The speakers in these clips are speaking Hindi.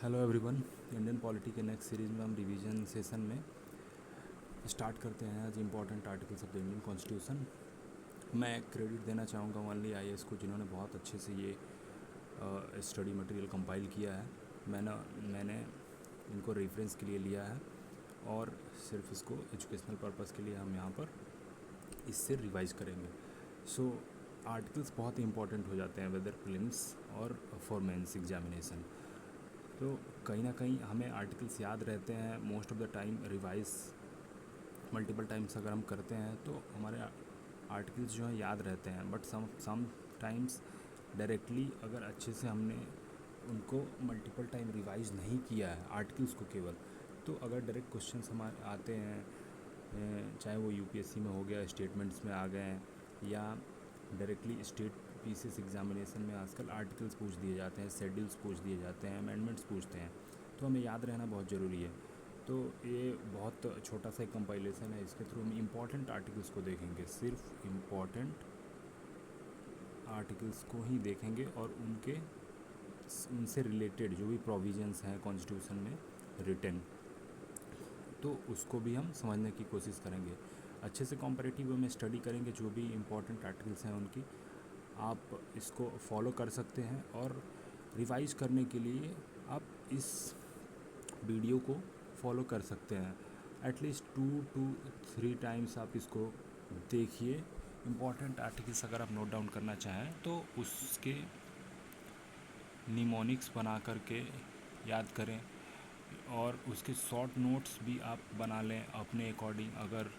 Hello everyone. इंडियन पॉलिटी के नेक्स्ट सीरीज़ में हम रिवीजन सेशन में स्टार्ट करते हैं आज important articles of the Indian constitution. मैं क्रेडिट देना चाहूँगा ओनली आईएएस को, जिन्होंने बहुत अच्छे से ये स्टडी मटेरियल कंपाइल किया है। मैंने इनको रेफरेंस के लिए लिया है और सिर्फ इसको एजुकेशनल पर्पस के लिए हम यहाँ पर इससे रिवाइज करेंगे। सो आर्टिकल्स बहुत ही इंपॉर्टेंट हो जाते हैं वेदर प्रीलिम्स और फॉर मेंस एग्जामिनेशन। तो कहीं ना कहीं हमें आर्टिकल्स याद रहते हैं most of the time. Revise multiple times अगर हम करते हैं तो हमारे आर्टिकल्स जो हैं याद रहते हैं, बट सम टाइम्स डायरेक्टली अगर अच्छे से हमने उनको मल्टीपल टाइम रिवाइज नहीं किया है आर्टिकल्स को केवल, तो अगर डायरेक्ट क्वेश्चंस हमारे आते हैं, चाहे वो यूपीएससी में हो गया, स्टेटमेंट्स में आ गए हैं, या डायरेक्टली स्टेट पीसीएस एग्जामिनेशन में आजकल आर्टिकल्स पूछ दिए जाते हैं, शेड्यूल्स पूछ दिए जाते हैं, अमेंडमेंट्स पूछते हैं, तो हमें याद रहना बहुत ज़रूरी है। तो ये बहुत छोटा सा एक कंपाइलेशन है, इसके थ्रू हम इम्पॉर्टेंट आर्टिकल्स को देखेंगे, सिर्फ इम्पॉर्टेंट आर्टिकल्स को ही देखेंगे और उनसे रिलेटेड जो भी प्रोविजंस हैं कॉन्स्टिट्यूशन में रिटन, तो उसको भी हम समझने की कोशिश करेंगे। अच्छे से कॉम्परेटिव में स्टडी करेंगे, जो भी इम्पोर्टेंट आर्टिकल्स हैं उनकी आप इसको फॉलो कर सकते हैं। और रिवाइज करने के लिए आप इस वीडियो को फॉलो कर सकते हैं। एटलीस्ट 2 to 3 टाइम्स आप इसको देखिए। इम्पॉर्टेंट आर्टिकल्स अगर आप नोट डाउन करना चाहें तो उसके निमोनिक्स बना करके याद करें, और उसके शॉर्ट नोट्स भी आप बना लें अपने अकॉर्डिंग। अगर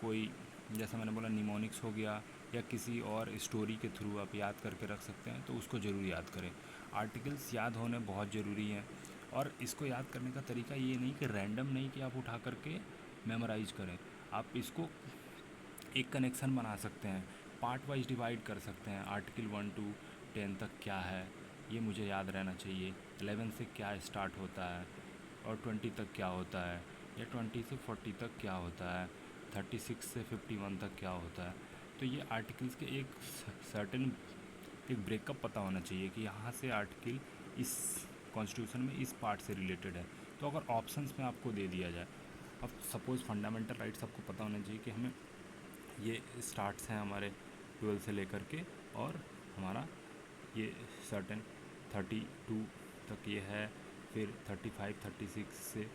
कोई, जैसा मैंने बोला, निमोनिक्स हो गया या किसी और स्टोरी के थ्रू आप याद करके रख सकते हैं, तो उसको ज़रूर याद करें। आर्टिकल्स याद होने बहुत ज़रूरी हैं, और इसको याद करने का तरीका ये नहीं कि रैंडम नहीं कि आप उठा करके मेमोराइज करें। आप इसको एक कनेक्शन बना सकते हैं, पार्ट वाइज डिवाइड कर सकते हैं। आर्टिकल 1 to 10 तक क्या है ये मुझे याद रहना चाहिए, 11 से क्या स्टार्ट होता है, और 20 तक क्या होता है, या 20 से 40 तक क्या होता है, 36 से 51 तक क्या होता है। तो ये आर्टिकल्स के एक सर्टेन एक ब्रेकअप पता होना चाहिए कि यहाँ से आर्टिकल इस कॉन्स्टिट्यूशन में इस पार्ट से रिलेटेड है। तो अगर ऑप्शंस में आपको दे दिया जाए, अब सपोज़ फंडामेंटल राइट्स आपको पता होना चाहिए कि हमें ये स्टार्ट्स हैं हमारे 12 से लेकर के, और हमारा ये सर्टेन 32 तक ये है, फिर 35 36 से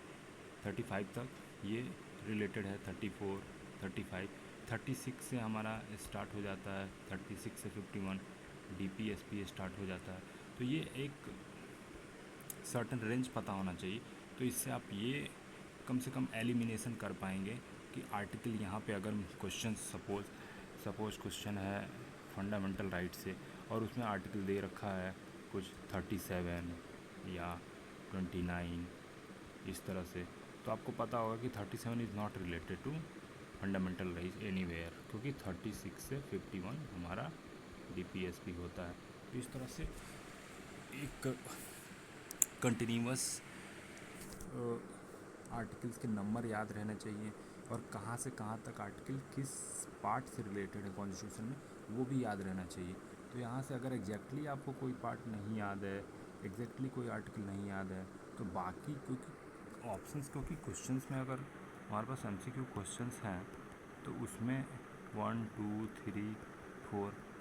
35 तक ये रिलेटेड है, 34 35 36 से हमारा स्टार्ट हो जाता है, 36 से 51 डीपीएसपी स्टार्ट हो जाता है। तो ये एक सर्टन रेंज पता होना चाहिए। तो इससे आप ये कम से कम एलिमिनेशन कर पाएंगे कि आर्टिकल यहाँ पे अगर क्वेश्चन सपोज क्वेश्चन है फंडामेंटल राइट से, और उसमें आर्टिकल दे रखा है कुछ 37 या 29 इस तरह से, तो आपको पता होगा कि 37 is not related to fundamental right anywhere, क्योंकि 36 से 51 हमारा डीपीएसपी होता है। तो इस तरह से एक कंटिन्यूअस आर्टिकल्स के नंबर याद रहने चाहिए, और कहाँ से कहाँ तक आर्टिकल किस पार्ट से रिलेटेड है कॉन्स्टिट्यूशन में, वो भी याद रहना चाहिए। तो यहाँ से अगर एग्जैक्टली आपको कोई पार्ट नहीं याद है, एग्जैक्टली कोई आर्टिकल नहीं याद है, तो बाकी क्योंकि ऑप्शंस, क्योंकि क्वेश्चंस में अगर हमारे पास एमसीक्यू क्वेश्चंस हैं तो उसमें 1 2 3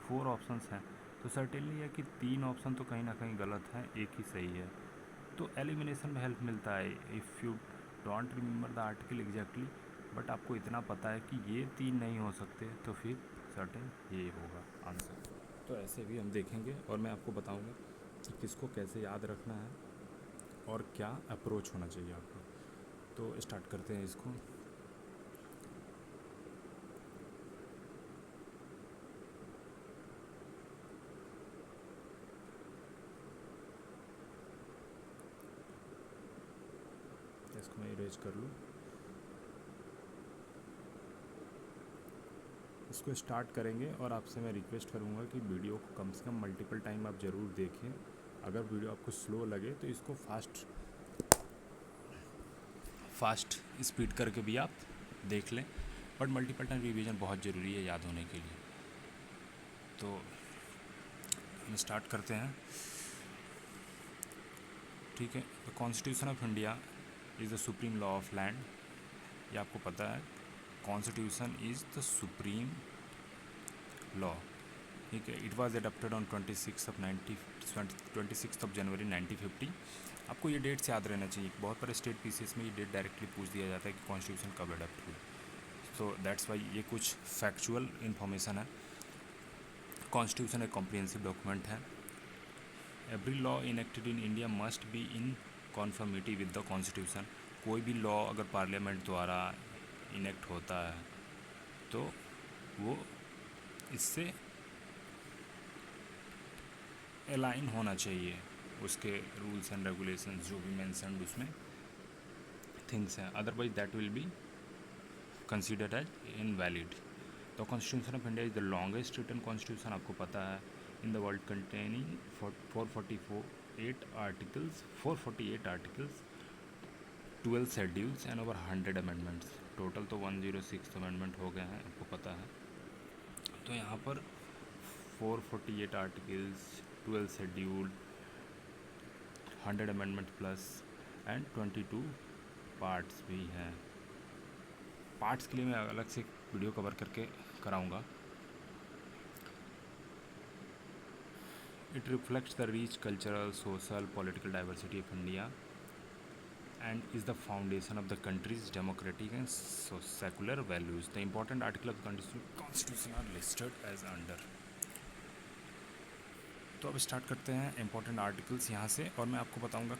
4 ऑप्शंस हैं, तो सर्टेनली है कि 3 ऑप्शन तो कहीं ना कहीं गलत हैं, एक ही सही है। तो एलिमिनेशन में हेल्प मिलता है if you don't remember the article exactly, but आपको इतना पता है कि ये 3 नहीं हो सकते, तो फिर सर्टेन ये होगा आंसर। तो ऐसे भी हम देखेंगे, और मैं आपको बताऊंगा कि किसको कैसे याद रखना है और क्या अप्रोच होना चाहिए आपको। तो स्टार्ट करते हैं इसको। इसको मैं इरेज कर लूँ। इसको स्टार्ट करेंगे, और आपसे मैं रिक्वेस्ट करूँगा कि वीडियो को कम से कम मल्टीपल टाइम आप ज़रूर देखें। अगर वीडियो आपको स्लो लगे तो इसको फास्ट स्पीड करके भी आप देख लें, बट मल्टीपल टाइम रिवीजन बहुत ज़रूरी है याद होने के लिए। तो हम स्टार्ट करते हैं। ठीक है। The constitution of India is the supreme law of land, ये आपको पता है। Constitution is the supreme law, ठीक है। It was adopted on 26 of January 1950। आपको ये डेट्स याद रहना चाहिए। बहुत सारे स्टेट पीसीएस में ये डेट डायरेक्टली पूछ दिया जाता है कि कॉन्स्टिट्यूशन कब अडॉप्ट हुई, सो दैट्स वाई ये कुछ फैक्चुअल इन्फॉर्मेशन है। कॉन्स्टिट्यूशन एक कॉम्प्रिहेंसिव डॉक्यूमेंट है। Every law enacted in India must be in conformity with the constitution. कोई भी लॉ अगर पार्लियामेंट द्वारा इनेक्ट होता है तो वो इससे अलाइन होना चाहिए, उसके रूल्स एंड रेगुलेशंस जो भी मेंशन्ड उसमें थिंग्स हैं, otherwise that will be considered as invalid. The constitution of India is the longest written constitution, आपको पता है, in the world containing 448 articles, 12 schedules and over 100 amendments. Total तो 106 अमेंडमेंट हो गए हैं, आपको पता है। तो यहाँ पर 448 articles, 12 schedule, 100 amendment plus and 22 parts भी हैं। पार्ट्स के लिए मैं अलग से वीडियो कवर करके कराऊंगा। It reflects the rich cultural, social, political diversity of India and is the foundation of the country's democratic and secular values. The important article of the constitution are listed as under. तो अब स्टार्ट करते हैं इम्पोर्टेंट आर्टिकल्स यहाँ से, और मैं आपको बताऊँगा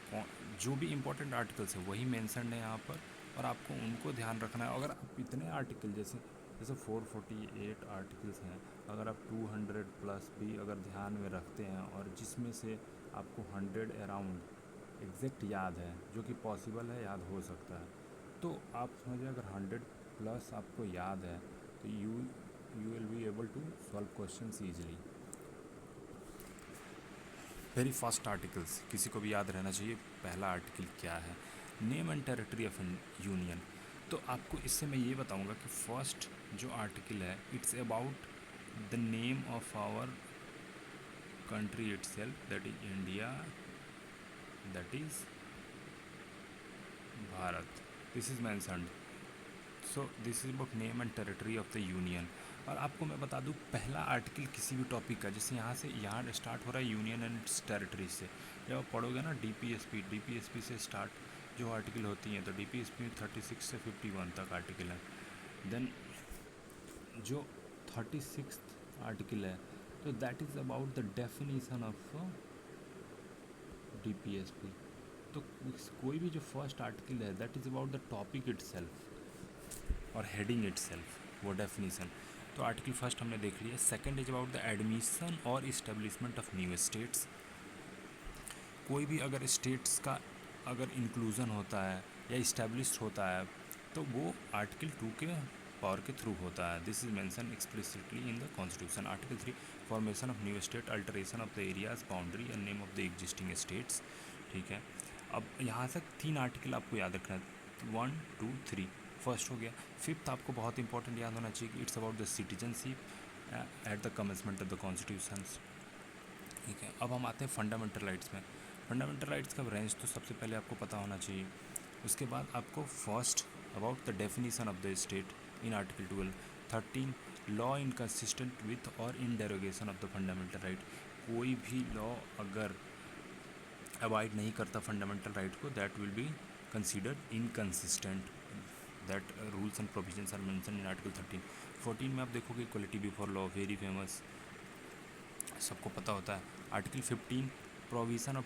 जो भी इम्पोर्टेंट आर्टिकल्स है वही मेंशन्ड है यहाँ पर, और आपको उनको ध्यान रखना है। अगर आप इतने आर्टिकल जैसे 448 आर्टिकल्स हैं, अगर आप 200 प्लस भी अगर ध्यान में रखते हैं, और जिसमें से आपको 100 अराउंड एग्जैक्ट याद है, जो कि पॉसिबल है, याद हो सकता है, तो आप समझिए अगर 100 प्लस आपको याद है तो you will be able to solve questions easily. Very first articles किसी को भी याद रहना चाहिए। पहला आर्टिकल क्या है? Name and territory of union. तो आपको इससे मैं ये बताऊंगा कि फर्स्ट जो आर्टिकल है, it's about the name of our country itself, that is India, that is Bharat. This is mentioned. So this is about name and territory of the union. और आपको मैं बता दूँ, पहला आर्टिकल किसी भी टॉपिक का, जैसे यहाँ स्टार्ट हो रहा है यूनियन एंड टेरिटरी से, जब आप पढ़ोगे ना डीपीएसपी से स्टार्ट जो आर्टिकल होती हैं, तो डीपीएसपी में 36 से 51 तक आर्टिकल है। देन जो 36 आर्टिकल है, तो that is about the definition of DPSP. तो कोई भी जो फर्स्ट आर्टिकल है, that is about the topic itself और हेडिंग इटसेल्फ, वो डेफिनेशन। तो आर्टिकल फर्स्ट हमने देख लिया। Second is about the admission और इस्टेब्लिशमेंट ऑफ न्यू स्टेट्स। कोई भी अगर स्टेट्स का अगर इंक्लूज़न होता है या इस्टेब्लिश होता है, तो वो आर्टिकल 2 के पावर के थ्रू होता है। This is mention explicitly in the constitution. Article 3 formation of new state, alteration of the areas boundary and name of the existing states. ठीक है, अब यहाँ तक 3 आर्टिकल आपको याद रखना है, 1, 2, 3 फर्स्ट हो गया। फिफ्थ आपको बहुत इंपॉर्टेंट याद होना चाहिए कि it's about the citizenship at the commencement of the constitutions. ठीक है, अब हम आते हैं फंडामेंटल राइट्स में। फंडामेंटल राइट्स का रेंज तो सबसे पहले आपको पता होना चाहिए। उसके बाद आपको first about the definition of the state in article 12। 13 law inconsistent with और in derogation of the fundamental right. कोई भी लॉ अगर अवॉइड नहीं करता फंडामेंटल राइट को, that will be considered inconsistent. That rules and provisions are mention in article 13। 14 में आप देखोगे equality before law, very famous, सबको पता होता है। Article 15 provision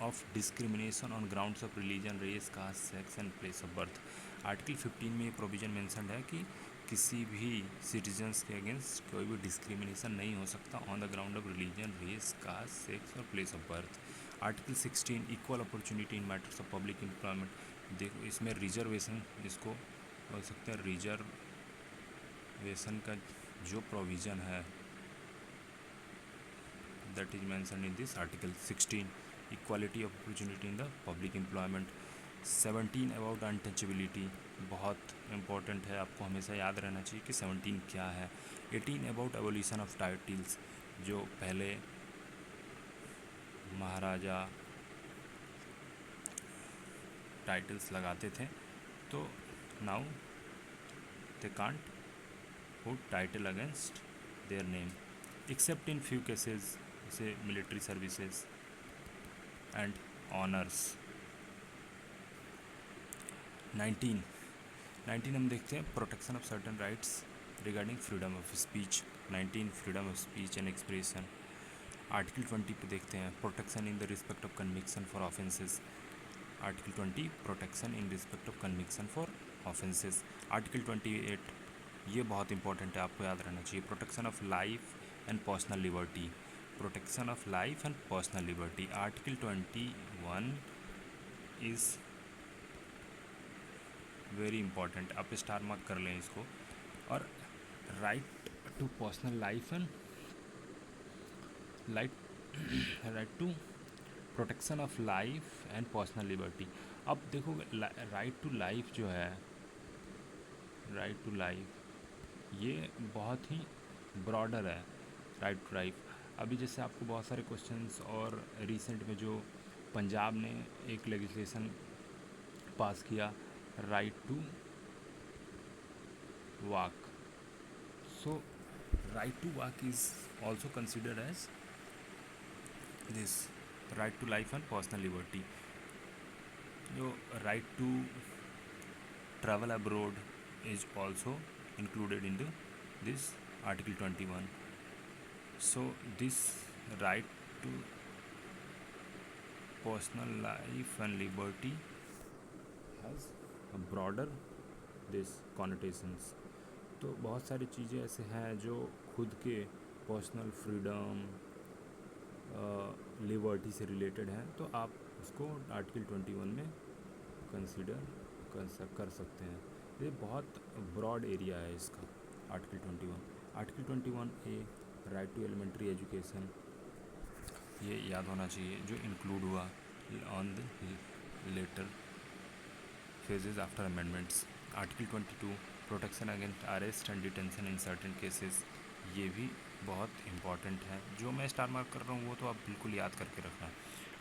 of discrimination on grounds of religion, race, caste, sex and place of birth. Article 15 में ये प्रोविज़न मेंशन है कि किसी भी सिटीजन्स के अगेंस्ट कोई भी डिस्क्रिमिनेशन नहीं हो सकता on the ground of religion, race, caste, sex और place of birth. Article 16 equal opportunity in matters of public employment. देखो इसमें रिजर्वेशन, इसको बोल सकते हैं रिजर्वेशन का जो प्रोविज़न है, that is mention in this article 16, equality of opportunity in the public employment. 17 about untouchability, बहुत इंपॉर्टेंट है, आपको हमेशा याद रहना चाहिए कि 17 क्या है। 18 अबाउट एवोल्यूशन ऑफ टाइटल्स, जो पहले महाराजा टाइटल्स लगाते थे, तो now they can't put title against their name accept in few cases, जैसे मिलिट्री सर्विसेज एंड ऑनर्स। 19 हम देखते हैं protection of certain rights regarding freedom of speech. 19 freedom of speech and expression. Article 20 पे देखते हैं protection in the respect of conviction for offences. Article 20 protection in respect of conviction for offences. Article 28 ये बहुत इंपॉर्टेंट है, आपको याद रहना चाहिए, protection of life and personal liberty. Protection of life and personal liberty. Article 21 is very important, आप स्टार मार्क कर लें इसको। और right to personal life and right to protection of life and personal liberty. अब देखो राइट टू लाइफ जो है, राइट टू लाइफ ये बहुत ही ब्रॉडर है, राइट टू लाइफ। अभी जैसे आपको बहुत सारे क्वेश्चंस, और रिसेंट में जो पंजाब ने एक लेजिस्लेशन पास किया, right to walk, so right to walk is also considered as this right to life and personal liberty. जो right to travel abroad is also included in this article 21. So this right to personal life and liberty has a broader this connotations. तो बहुत सारी चीज़ें ऐसे हैं जो खुद के पर्सनल फ्रीडम लिबर्टी से रिलेटेड हैं, तो आप उसको आर्टिकल 21 में कंसिडर कर सकते हैं। ये बहुत ब्रॉड एरिया है इसका article 21। Article 21A right to elementary education, ये याद होना चाहिए, जो इंक्लूड हुआ on the later phases after amendments. Article 22 protection against arrest and detention in certain cases, ये भी बहुत इंपॉर्टेंट है। जो मैं स्टार मार्क कर रहा हूँ वो तो आप बिल्कुल याद करके रखना।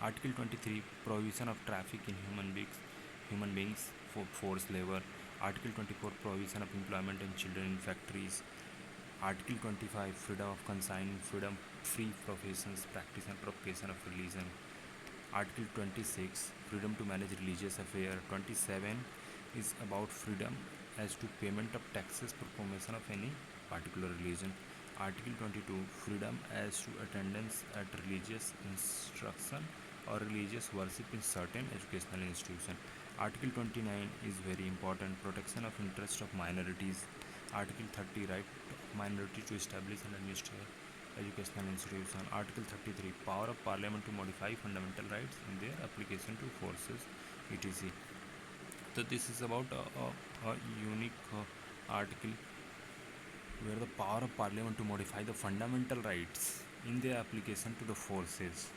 Article 23 prohibition of traffic in human beings for forced labor. Article 24 prohibition of employment in children in factories. Article 25 freedom of conscience, freedom free professions, practice and propagation of religion. Article 26 freedom to manage religious affair. 27 is about freedom as to payment of taxes for promotion of any particular religion. Article 22 freedom as to attendance at religious instruction or religious worship in certain educational institution. Article 29 is very important, protection of interest of minorities. Article 30 right of minority to establish and administer educational institution. Article 33 power of parliament to modify fundamental rights in their application to forces etc. So this is about a unique article where the power of parliament to modify the fundamental rights in their application to the forces.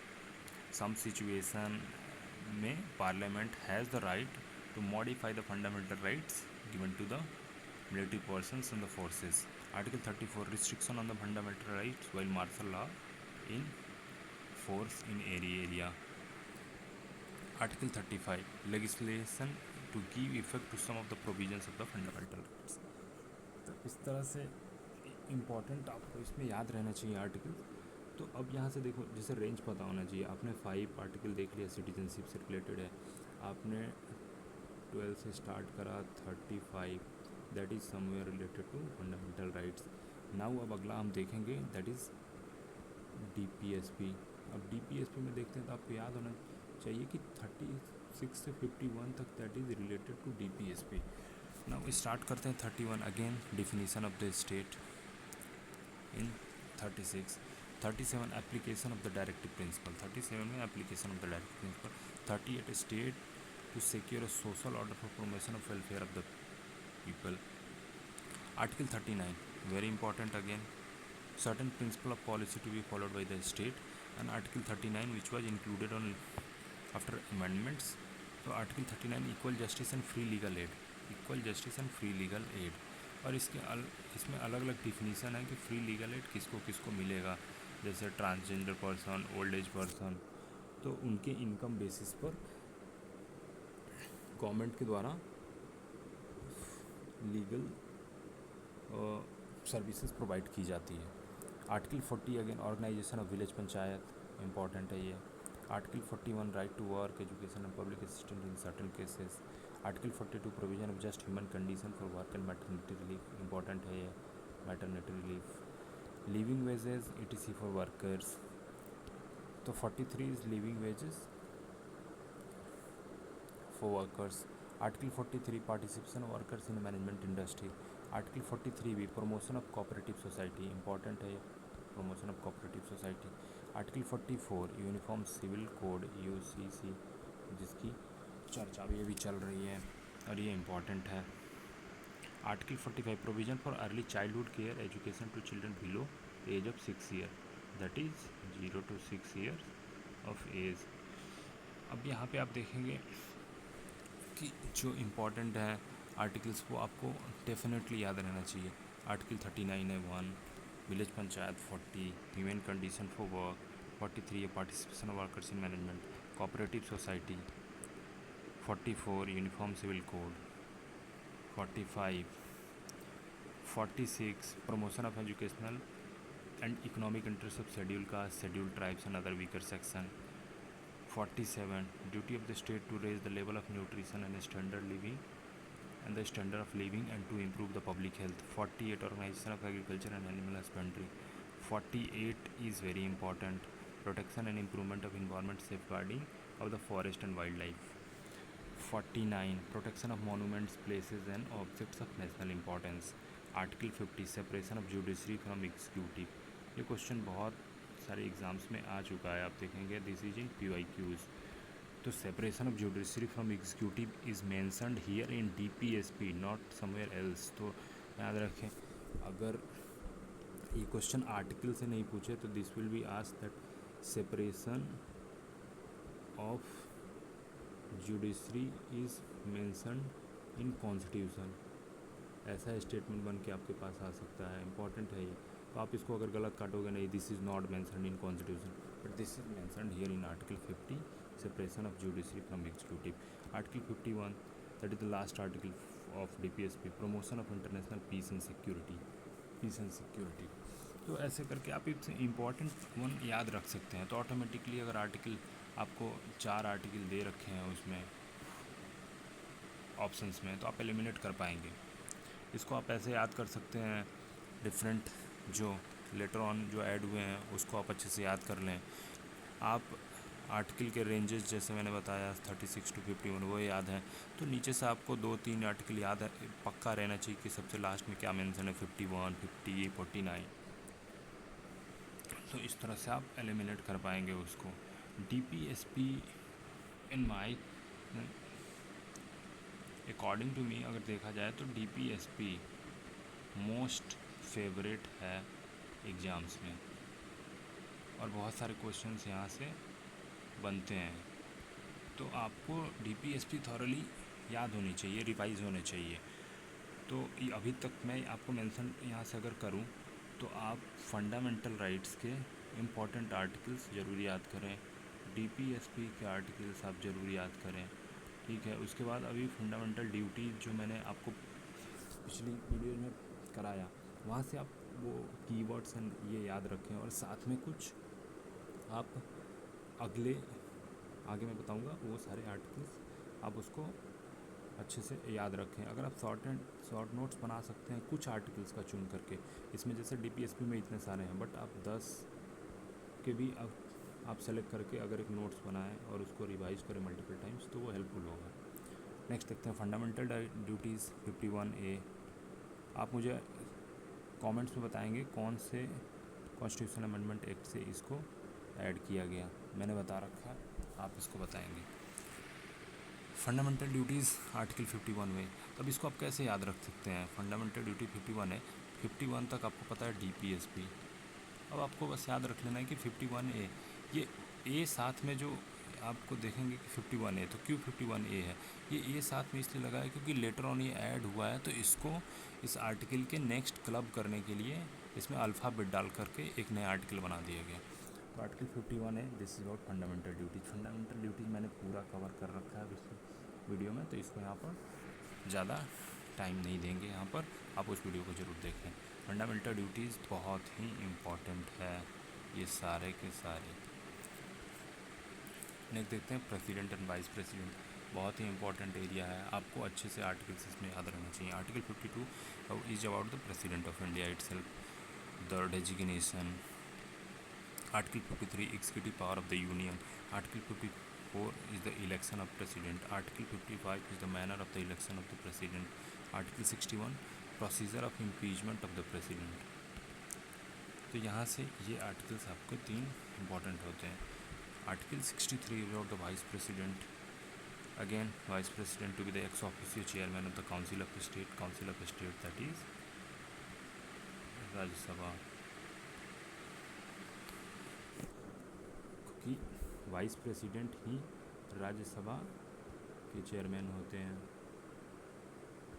Some situation में parliament has the right to modify the fundamental rights given to the military persons in the forces. Article 34 restriction on the fundamental rights while martial law in force in area. Article 35 legislation to give effect to some of the provisions of the fundamental rights. तो इस तरह से इम्पॉर्टेंट आपको इसमें याद रहना चाहिए आर्टिकल। तो अब यहाँ से देखो, जैसे रेंज पता होना चाहिए। आपने 5 आर्टिकल देख लिया, सिटीजनशिप से रिलेटेड है। आपने 12 से स्टार्ट करा 35, that is somewhere related to fundamental rights. Now अब अगला हम देखेंगे दैट इज़ DPSP। अब DPSP में देखते हैं तो आपको याद होना चाहिए कि 36 से 51 तक that is related to DPSP। Now start करते हैं 31 again definition of the state in 36। 37 application of the directive principle. 37 में application of the directive principle. 38 state to secure a social order for promotion of welfare of the people. Article 39 very important again, certain principle of policy to be followed by the state. And article 39 which was included on after amendments. तो article 39 equal justice and free legal aid, equal justice and free legal aid. और इसमें अलग अलग डिफिनीसन है कि फ्री लीगल एड किसको किसको मिलेगा, जैसे transgender person, old age person, तो उनके इनकम बेसिस पर गवर्नमेंट के द्वारा लीगल सर्विसेज प्रोवाइड की जाती है। Article 40 again organisation of village panchayat, important है ये। Article 41 right to work, education and public assistance in certain cases. Article 42 provision of just human condition for work and maternity relief, important है ये, maternity relief. Living wages ETC for workers, तो 43 is living wages for workers. Article 43 participation of workers in management industry. Article 43 भी promotion of cooperative society, important है promotion of cooperative society. Article 44 uniform civil code UCC, जिसकी चर्चा भी अभी चल रही है और ये इम्पॉर्टेंट है। Article 45 provision for early childhood care education to children below age of 6 year, that is 0 to 6 years of age. अब यहाँ पे आप देखेंगे कि जो इम्पोर्टेंट है आर्टिकल्स वो आपको डेफिनेटली याद रहना चाहिए। आर्टिकल 39 है 1 village panchayat, 40 human condition for work, 43 participation of workers in management cooperative society, 44 uniform civil code, 45 46 promotion of educational and economic interest of schedule caste, schedule tribes and other weaker section, 47 duty of the state to raise the level of nutrition and standard living and the standard of living and to improve the public health, 48 organization of agriculture and animal husbandry, 48 is very important, protection and improvement of environment, safeguarding of the forest and wildlife, 49 protection of monuments, places and objects of national importance, article 50 separation of judiciary from executive। ये क्वेश्चन बहुत सारे एग्ज़ाम्स में आ चुका है, आप देखेंगे दिस इज इन PYQs। तो separation of judiciary from executive is mentioned here in DPSP not somewhere else. तो याद रखें, अगर ये क्वेश्चन आर्टिकल से नहीं पूछे तो this will be asked that separation of judiciary is mentioned in constitution, ऐसा स्टेटमेंट बन के आपके पास आ सकता है, इंपॉर्टेंट है ये। तो आप इसको अगर गलत काटोगे, नहीं this is not mentioned in constitution but this is mentioned here in article 50 separation of judiciary from executive. Article 51 that is the last article of DPSP promotion of international peace and security, peace and security. तो ऐसे करके आप इससे इम्पॉर्टेंट वन याद रख सकते हैं। तो ऑटोमेटिकली अगर आर्टिकल आपको 4 आर्टिकल दे रखे हैं उसमें ऑप्शंस में, तो आप एलिमिनेट कर पाएंगे। इसको आप ऐसे याद कर सकते हैं, डिफरेंट जो लेटर ऑन जो ऐड हुए हैं उसको आप अच्छे से याद कर लें। आप आर्टिकल के रेंजेस जैसे मैंने बताया 36 to 51 वो याद है, तो नीचे से आपको 2-3 आर्टिकल याद है, पक्का रहना चाहिए कि सबसे लास्ट में क्या मेंशन है, 51, 50, 49। तो इस तरह से आप एलिमिनेट कर पाएंगे उसको। DPSP in my according to me अगर देखा जाए तो DPSP मोस्ट फेवरेट है एग्ज़ाम्स में, और बहुत सारे क्वेश्चंस यहाँ से बनते हैं। तो आपको DPSP थॉरली याद होनी चाहिए, रिवाइज होने चाहिए। तो अभी तक मैं आपको मेंशन यहाँ से अगर करूँ तो आप फंडामेंटल राइट्स के इम्पॉर्टेंट आर्टिकल्स ज़रूर याद करें, DPSP के आर्टिकल्स आप ज़रूर याद करें, ठीक है। उसके बाद अभी फंडामेंटल ड्यूटीज़ जो मैंने आपको पिछली वीडियो में कराया, वहाँ से आप वो कीवर्ड्स एंड ये याद रखें, और साथ में कुछ आप आगे मैं बताऊंगा वो सारे आर्टिकल्स आप उसको अच्छे से याद रखें। अगर आप शॉर्ट नोट्स बना सकते हैं कुछ आर्टिकल्स का चुन करके, इसमें जैसे DPSP में इतने सारे हैं बट आप 10 के भी आप सेलेक्ट करके अगर एक नोट्स बनाएं और उसको रिवाइज करें मल्टीपल टाइम्स तो वो हेल्पफुल होगा। नेक्स्ट देखते हैं फंडामेंटल ड्यूटीज़ 51A। आप मुझे कमेंट्स में बताएंगे कौन से कॉन्स्टिट्यूशन अमेंडमेंट एक्ट से इसको ऐड किया गया, मैंने बता रखा है, आप इसको बताएंगे। फंडामेंटल ड्यूटीज़ आर्टिकल 51 में, अब इसको आप कैसे याद रख सकते हैं। फंडामेंटल ड्यूटी 51 है, 51 तक आपको पता है DPSP। अब आपको बस याद रख लेना है कि 51A, ये A साथ में जो आपको देखेंगे कि 51A, तो क्यों 51A है, ये A साथ में इसलिए लगा है क्योंकि लेटर ऑन ये ऐड हुआ है, तो इसको इस आर्टिकल के नेक्स्ट क्लब करने के लिए इसमें अल्फ़ाबेट डाल करके एक नया आर्टिकल बना दिया गया। तो आर्टिकल 51 है, this is about fundamental duties. Fundamental duties मैंने पूरा कवर कर रखा है पिछली वीडियो में, तो इसको यहाँ पर ज़्यादा टाइम नहीं देंगे। यहाँ पर आप उस वीडियो को ज़रूर देखें। फंडामेंटल ड्यूटीज़ बहुत ही इम्पॉर्टेंट है ये सारे के सारे। नेक्स्ट देखते हैं प्रेसिडेंट एंड वाइस प्रेसिडेंट, बहुत ही इंपॉर्टेंट एरिया है, आपको अच्छे से आर्टिकल्स इसमें याद रहना चाहिए। Article 52 is about the president of India itself, the designation. Article 53 executive power of the union. Article 54 is the election of president. Article 55 is the manner of the election of the president. Article 61 procedure of impeachment of the president. तो यहाँ से ये आर्टिकल्स आपको 3 इम्पॉर्टेंट होते हैं। Article 63 about the vice president. Again vice president to be the ex officio chairman of the council of state. Council of state that is Rajya Sabha. क्योंकि वाइस प्रेसिडेंट ही राज्यसभा के चेयरमैन होते हैं,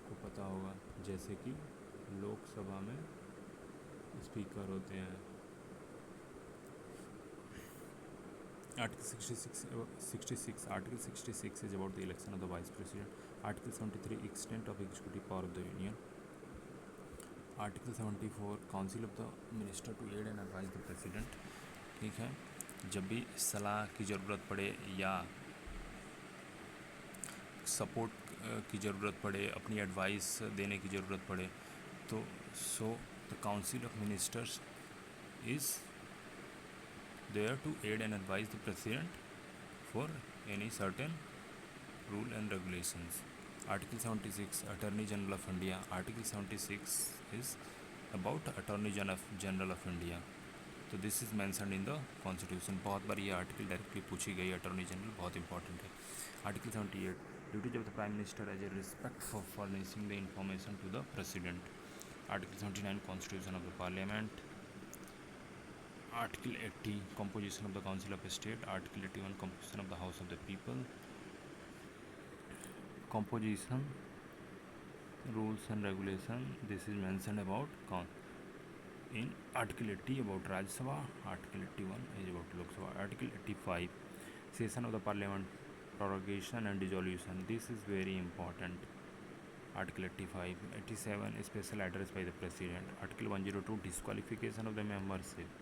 को पता होगा, जैसे कि लोकसभा में स्पीकर होते हैं। Article 66 article 66 is about the election of the vice president. Article 73 extent of executive power of the union. Article 74 council of the minister to aid and advise the president. ठीक है, जब भी सलाह की ज़रूरत पड़े या सपोर्ट की ज़रूरत पड़े, अपनी एडवाइस देने की ज़रूरत पड़े, तो so the council of ministers is there to aid and advise the president for any certain rule and regulations. Article 76 Attorney General of India. Article 76 is about Attorney General of India. तो this is mentioned in the constitution. बहुत बार ये आर्टिकल डायरेक्टली पूछी गई, अटॉर्नी जनरल बहुत इंपॉर्टेंट है। Article 78 duties of the prime minister as a respect for furnishing the information to the president. Article 79 constitution of the parliament. Article 80 composition of the Council of State. Article 81 composition of the House of the People. Composition, rules and regulation. This is mentioned about in Article 80 about Rajya Sabha. Article 81 is about Lok Sabha. Article 85 session of the Parliament, prorogation and dissolution. This is very important. Article 85. 87 special address by the President. Article 102 disqualification of the membership.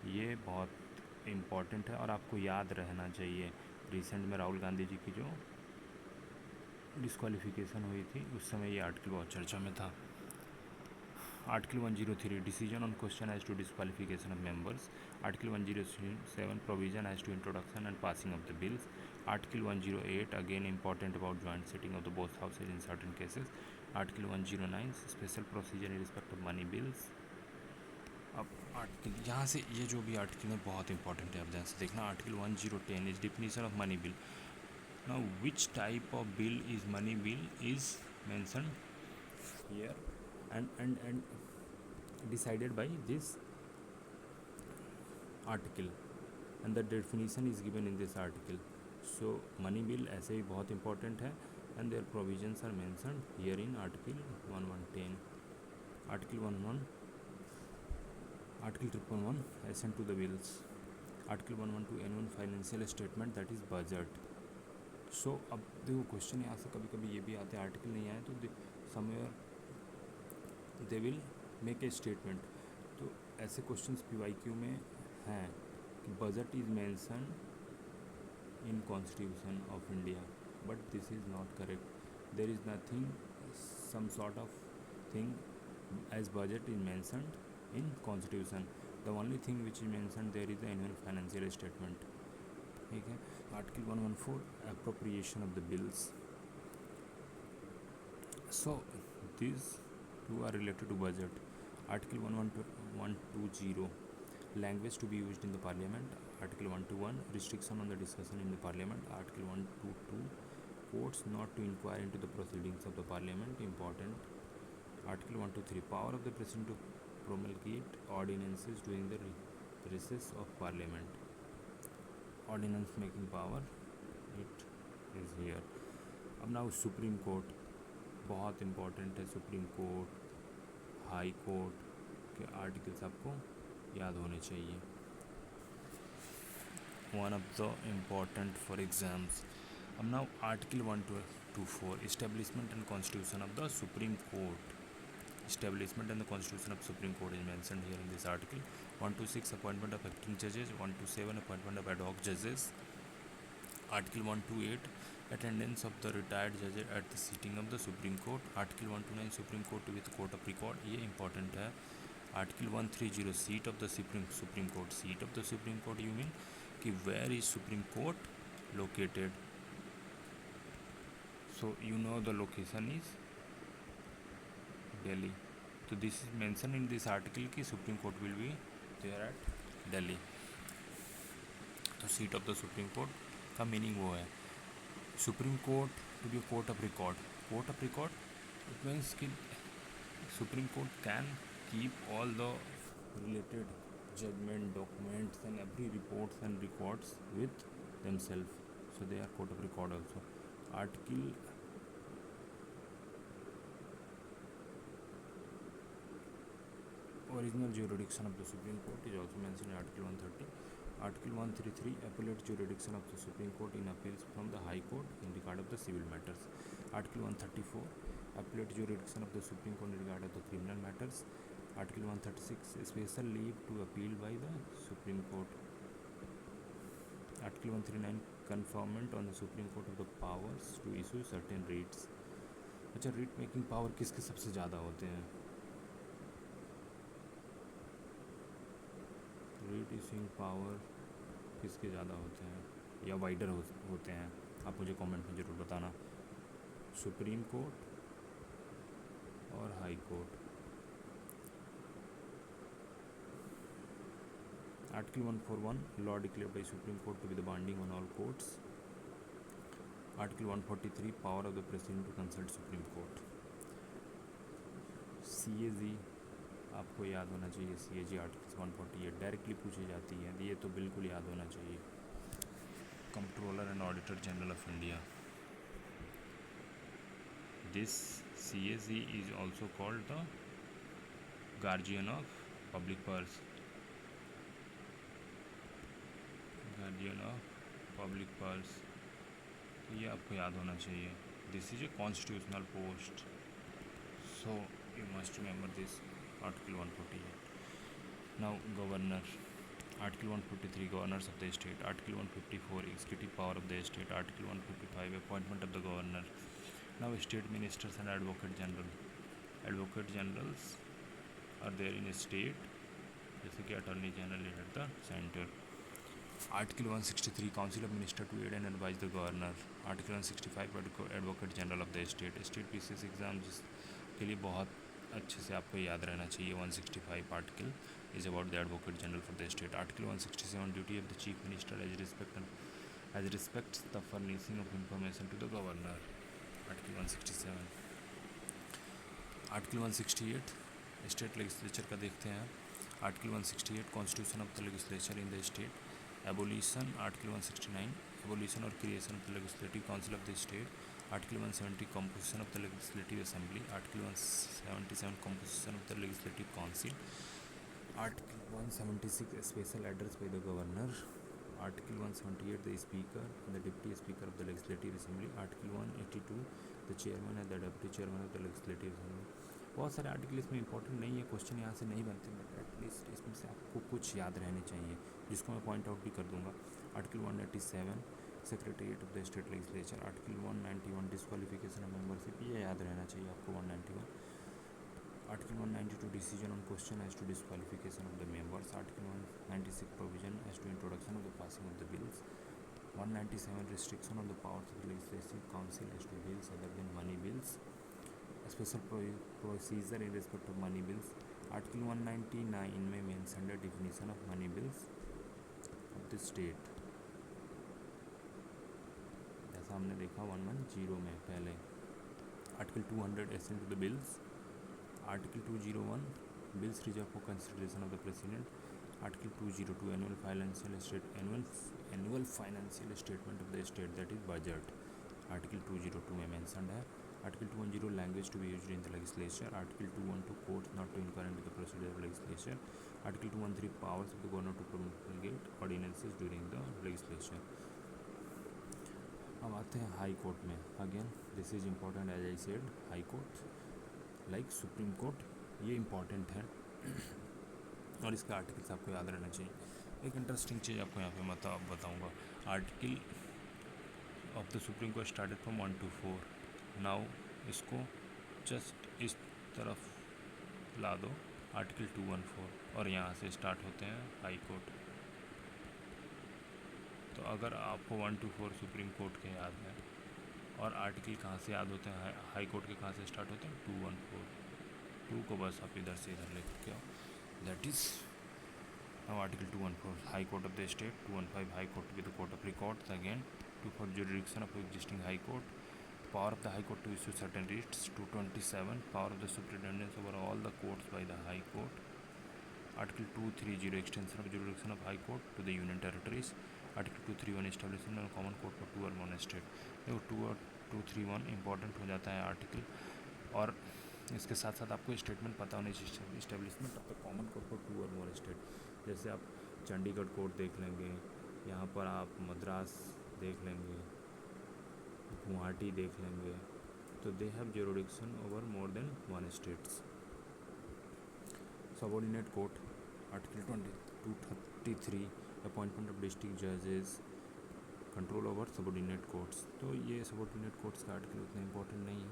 ये बहुत इम्पॉर्टेंट है और आपको याद रहना चाहिए। रिसेंट में राहुल गांधी जी की जो डिस्क्वालिफिकेशन हुई थी उस समय ये आर्टिकल बहुत चर्चा में था। Article 103 decision on question as to disqualification of members. Article 107 provision as to introduction and passing of the bills. Article 108 again important about joint sitting of the both houses in certain cases. Article 109 special procedure in respect of money bills. अब आर्टिकल यहाँ से ये जो भी आर्टिकल है बहुत इंपॉर्टेंट है, आप ध्यान से देखना। Article 1010 is definition of money bill. Now which type of bill is money bill is mentioned here and decided by this article and the definition is given in this article. So money bill ऐसे ही बहुत important है and their provisions are mentioned here in article 1110. Article 11 Article 111 assent to the bills. Article 112 annual financial statement that is budget. So अब देखो क्वेश्चन यहाँ से कभी कभी ये भी आते हैं, आर्टिकल नहीं आए तो somewhere they will make a statement. तो ऐसे क्वेश्चंस PYQ में हैं कि budget is mention in constitution of India, but this is not correct. There is nothing some sort of thing as budget is mentioned in constitution. The only thing which is mentioned there is the annual financial statement. ठीक है। Article 114 appropriation of the bills. So this two are related to budget. Article 120 language to be used in the parliament. Article 121 restriction on the discussion in the parliament. Article 122 courts not to inquire into the proceedings of the parliament, important. Article 123 power of the president to promulgate ordinances during the recess of parliament. Ordinance making power, it is here. अब now सुप्रीम कोर्ट बहुत इम्पॉर्टेंट है। सुप्रीम कोर्ट, हाई कोर्ट के आर्टिकल्स आपको याद होने चाहिए। One of the important for exams अब now article 124 establishment and constitution of the supreme court. Establishment and the constitution of Supreme Court is mentioned here in this article. 126 appointment of acting judges. 127 appointment of ad hoc judges. Article 128 attendance of the retired judges at the sitting of the Supreme Court. Article 129 Supreme Court to be the court of record. ये important है. Article 130 seat of the Supreme Court. Seat of the Supreme Court you mean कि where is Supreme Court located? So you know the location is Delhi. So this is mentioned in this article कि Supreme Court will be there at Delhi. तो seat of the Supreme Court का meaning वो है. Supreme Court to be a court of record. Court of record it means कि Supreme Court can keep all the related judgment, documents and every reports and records with themselves. So they are court of record also. Article original jurisdiction of the Supreme Court is also mentioned in Article 130. Article 133 appellate jurisdiction of the Supreme Court in appeals from the High Court in regard of the civil matters. Article 134 appellate jurisdiction of the Supreme Court in regard of the criminal matters. Article 136 special leave to appeal by the Supreme Court. Article 139 conferment on the Supreme Court of the powers to issue certain writs. अच्छा, रीट मेकिंग पावर किसके सबसे ज़्यादा होते हैं? रीट इशूइंग पावर किसके ज़्यादा होते हैं या वाइडर होते हैं? आप मुझे कमेंट में ज़रूर बताना. सुप्रीम कोर्ट और high court. Article 141 law declare by supreme court to be the binding on all courts. Article 143 power of the president to consult supreme court. CAG आपको याद होना चाहिए. CAG आर्टिकल 148 डायरेक्टली पूछी जाती है, ये तो बिल्कुल याद होना चाहिए. Controller and auditor general of India. This CAG is also called the guardian of public purse. Guardian of public purse, तो ये आपको याद होना चाहिए. This is a constitutional post, so you must remember this. Article 148. Now governor. Article 153 governors of the state. Article 154 executive power of the state. Article 155 appointment of the governor. Now state ministers and advocate general. Advocate generals are there in state, जैसे कि attorney general is at the centre. Article 163 council of minister to aid and advise the governor. Article 165 advocate general of the state. State PCS exams के लिए बहुत अच्छे से आपको याद रहना चाहिए. 165 article is about the advocate general for the state. Article 167 duty of the chief minister as respects the furnishing of information to the governor. Article 167. Article 168 state legislature का देखते हैं. Article 168 constitution of the legislature in the state. Abolition. Article 169 abolition और creation of the legislative council of the state. Article 170 composition of the legislative assembly. Article 177 composition of the legislative council. Article 176 special address by the governor. Article 178 the speaker and the deputy speaker of the legislative assembly. Article 182 the chairman and the deputy chairman of the legislative assembly. बहुत सारे आर्टिकल इसमें इंपॉर्टेंट नहीं है, क्वेश्चन यहाँ से नहीं बनते, बट एटलीस्ट इसमें से आपको कुछ याद रहने चाहिए, जिसको मैं पॉइंट आउट भी कर दूंगा. Article 187 secretariat of the state legislature. Article 191 disqualification of membership, ये याद रहना चाहिए आपको. 191. Article 192 decision on question as to disqualification of the members. Article 196 provision as to introduction of the passing of the bills. 197 restriction of the powers of the legislative council as to bills other than money bills. Special procedure in respect of money bills. Article 199 में mention the definition of money bills of the state, जैसा हमने देखा 110 में पहले. Article 200 assent to the bills. Article 201 bills reserve for consideration of the president. Article 202 annual financial statement of the state, that is budget. Article 202 में मेंशन है. Article 210 language to be used in the legislature. Article 212 courts not to inquire into the procedure of legislature. Article 213 powers of the governor to promulgate ordinances during the legislature. अब आते हैं हाई कोर्ट में। Again this is important as I said, high court like supreme court, ये इम्पॉर्टेंट है और इसके आर्टिकल्स आपको याद रहना चाहिए। एक इंटरेस्टिंग चीज़ आपको यहाँ पे बताऊँगा, article of the supreme court started from 1 to 4। Now इसको जस्ट इस तरफ ला दो, आर्टिकल 214, और यहाँ से स्टार्ट होते हैं हाई कोर्ट। तो अगर आपको 1 to 4 सुप्रीम कोर्ट के याद है और आर्टिकल कहाँ से याद होते हैं, हाई कोर्ट के कहाँ से स्टार्ट होते हैं, 214। 2 को बस आप इधर से इधर ले के आओ, that is now article 214 high court of the state, 215 high court with the court of records. Again 24 jurisdiction of existing high court, power of the high court to issue certain writs। 227 power of the superintendence over all the courts by the high court। Article 230 extension of jurisdiction of high court to the union territories। Article 231 establishment of common court for 2 or more state। देखो 2 और 231 इंपॉर्टेंट हो जाता है आर्टिकल, और इसके साथ साथ आपको स्टेटमेंट पता होनी चाहिए, establishment of the common court for 2 और मोर स्टेट। जैसे आप चंडीगढ़ कोर्ट देख लेंगे, यहाँ पर आप मद्रास देख लेंगे, गुवाहाटी देख लेंगे, तो they have jurisdiction over more than 1 states. Subordinate court, article 233 appointment of district जजेस, कंट्रोल ओवर सबऑर्डिनेट कोर्ट्स। तो ये सबऑर्डिनेट कोर्ट्स का आर्टिकल उतना इंपॉर्टेंट नहीं है।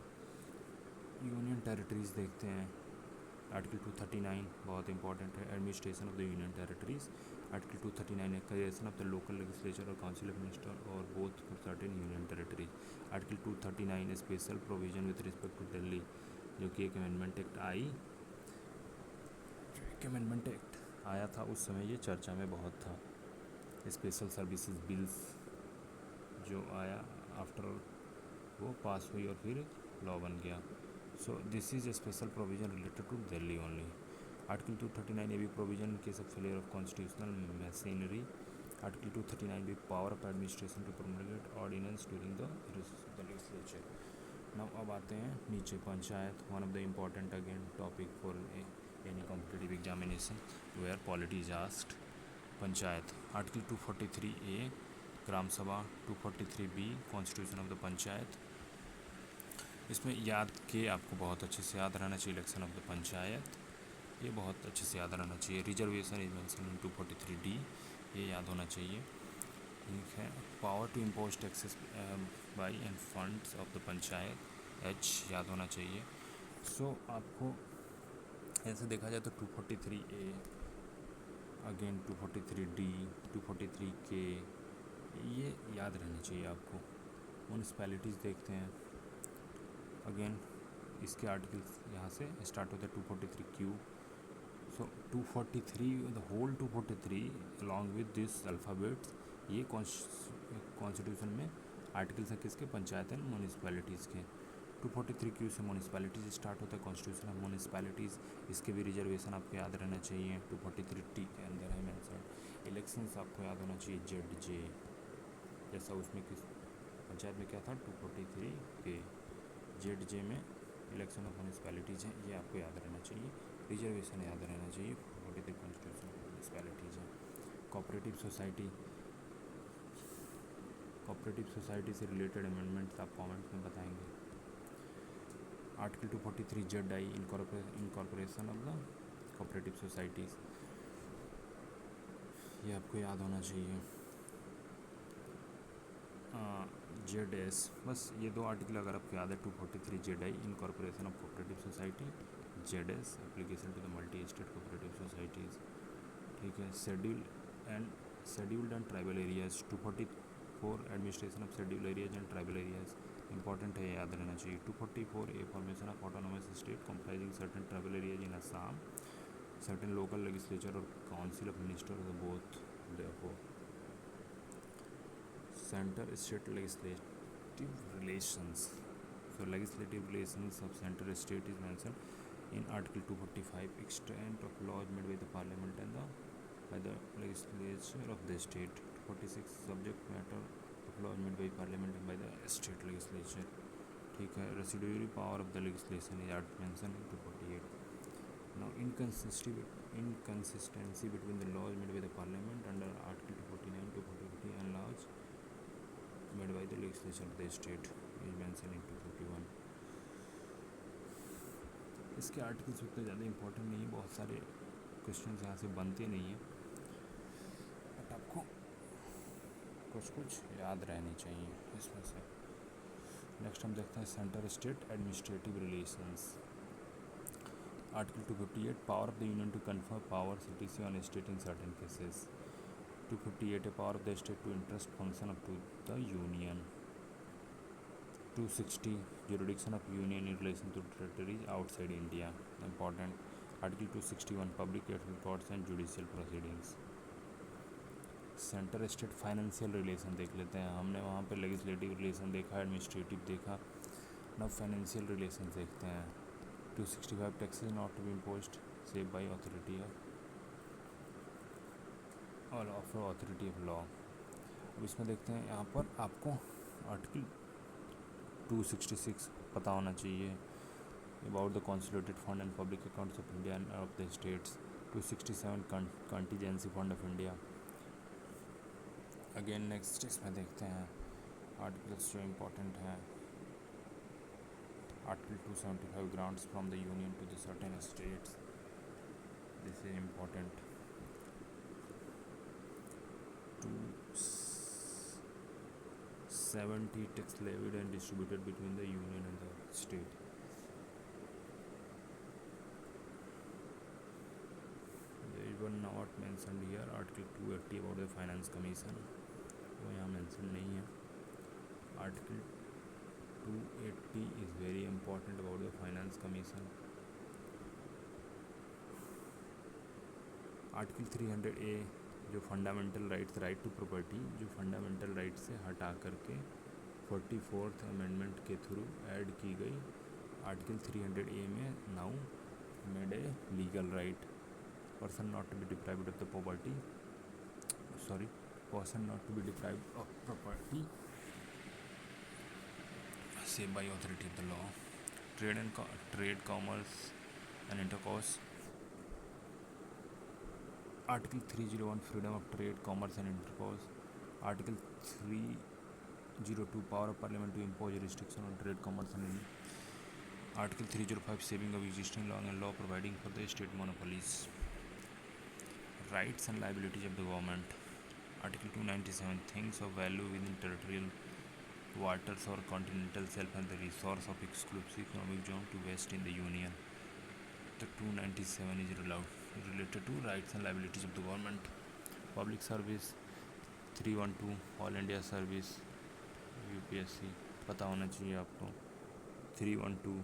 यूनियन टेरिटरीज़ देखते हैं, आर्टिकल 239 बहुत इंपॉर्टेंट है, administration of the union territories. Article 239 creation of the local legislature और काउंसिल ऑफ मिनिस्टर और both for certain union territories. Article 239 special provision with respect to Delhi, जो कि एक अमेंडमेंट एक्ट आया था उस समय, ये चर्चा में बहुत था। स्पेशल सर्विसेज बिल्स जो आया आफ्टर वो पास हुई और फिर लॉ बन गया। So this is a special provision related to Delhi only. Article 239 A B provision case of failure of constitutional machinery. Article 239 B power of administration to promulgate ordinance during the legislature. Now अब आते हैं नीचे panchayat, one of the important again topic for any competitive examination where polity is asked. Panchayat, article 243 A Gram Sabha, 243 B constitution of the panchayat. इसमें याद के आपको बहुत अच्छे से याद रहना चाहिए इलेक्शन ऑफ द पंचायत, ये बहुत अच्छे से याद रहना चाहिए। Reservation is mention in 243 D, ये याद होना चाहिए। ठीक है, power to impose taxes by and funds of the panchayat, H याद होना चाहिए। सो आपको ऐसे देखा जाए तो 243 ए, अगेन 243 डी, 243 के, ये याद रहनी चाहिए आपको। म्यूनिसपैलिटीज़ देखते हैं, अगेन इसके आर्टिकल्स यहाँ से स्टार्ट होता है 243 Q. So 243 the whole 243 along with this alphabets, ये कॉन्स्टिट्यूशन में आर्टिकल्स हैं किसके, पंचायत एंड म्यूनिसपैलिटीज़ के। 243 क्यू से म्यूनिसपैलिटीज़ स्टार्ट होता है, कॉन्स्टिट्यूशन ऑफ म्यूनिसपैलिटीज़, इसके भी रिजर्वेशन आपको याद रहना चाहिए। 243 टी के अंदर है मेंशन। इलेक्शंस आपको याद होना चाहिए, जेड जे, जैसा उसमें किस पंचायत में क्या था 243 के, जेड जे में इलेक्शन ऑफ म्यूनिसपैलिटीज़ हैं, ये आपको याद रहना चाहिए। रिजर्वेशन याद रहना चाहिए, 43 कॉन्स्टिट्यूशन ऑफ म्यूनिसपैलिटीज़ हैं। कोऑपरेटिव सोसाइटी से रिलेटेड अमेंडमेंट्स आप कमेंट्स में बताएंगे। Article 243 Z I incorporation of the cooperative societies, ये आपको याद होना चाहिए। जेड एस, बस ये दो आर्टिकल अगर आपको याद है, 243 Z I incorporation of cooperative society, Z S application to the multi state cooperative societies. ठीक है, scheduled and tribal areas, 244 administration of scheduled areas and tribal areas, important है, याद रहना चाहिए। 244 A formation of autonomous state comprising certain tribal areas in Assam, certain local legislature और council of minister of both therefor. Centre state legislative relations, so legislative relations of center state is mentioned in article 245, extent of laws made by the parliament and by the legislature of the state। 246 subject matter of laws made by parliament and by the state legislature। ठीक है, residuary power of the legislation is mentioned in 248। now inconsistency between the laws made by the parliament under article 249, 243 and laws made by the legislature of the state is mentioned in 251. इसके आर्टिकल्स उतने ज़्यादा इंपॉर्टेंट नहीं है, बहुत सारे क्वेश्चन यहाँ से बनते नहीं हैं, बट आपको कुछ कुछ याद रहनी चाहिए इसमें से। नेक्स्ट हम देखते हैं centre state administrative relations. Article 258 power of the union to confer power सीटीसी on state in certain cases. 258 a power of the state to entrust function up to the union. 260 jurisdiction of union in relation to territories outside India. Important. Article 261 public records and judicial proceedings. Centre state financial relation देख लेते हैं। हमने वहाँ पे लेजिस्लेटिव रिलेशन देखा, एडमिनिस्ट्रेटिव देखा, now फाइनेंशियल रिलेशन देखते हैं। 265 taxes not to be imposed save by authority of authority of law. अब इसमें देखते हैं, यहाँ पर आपको आर्टिकल 266 पता होना चाहिए about the consolidated fund and public accounts of India and of the states. 267 contingency fund of India. Again next इसमें देखते हैं आर्टिकल्स जो इम्पोर्टेंट हैं। Article 275 grants from the union to the certain states, this is important. 270 tax levied and distributed between the union and the state. There is one not mentioned here, article 280 about the finance commission, वो यहाँ mentioned नहीं है। article 280 is very important about the finance commission. article 300A जो fundamental rights, right to property, जो फंडामेंटल राइट से हटा करके 44th अमेंडमेंट के थ्रू ऐड की गई। आर्टिकल 300A में now made a legal right, person not to be deprived of the property, sorry, person not to be deprived of property save by authority of the law. Trade commerce and intercourse. Article 301 freedom of trade, commerce and intercourse. Article 302 power of parliament to impose restriction on trade, commerce and. Article 305 saving of existing law and law providing for the state monopolies. Rights and liabilities of the government. Article 297 things of value with in territorial waters or continental shelf and the resource of exclusive economic zone to west in the union. The 297 is related to rights and liabilities of the government. Public service 312 all India service UPSC पता होना चाहिए आपको। 312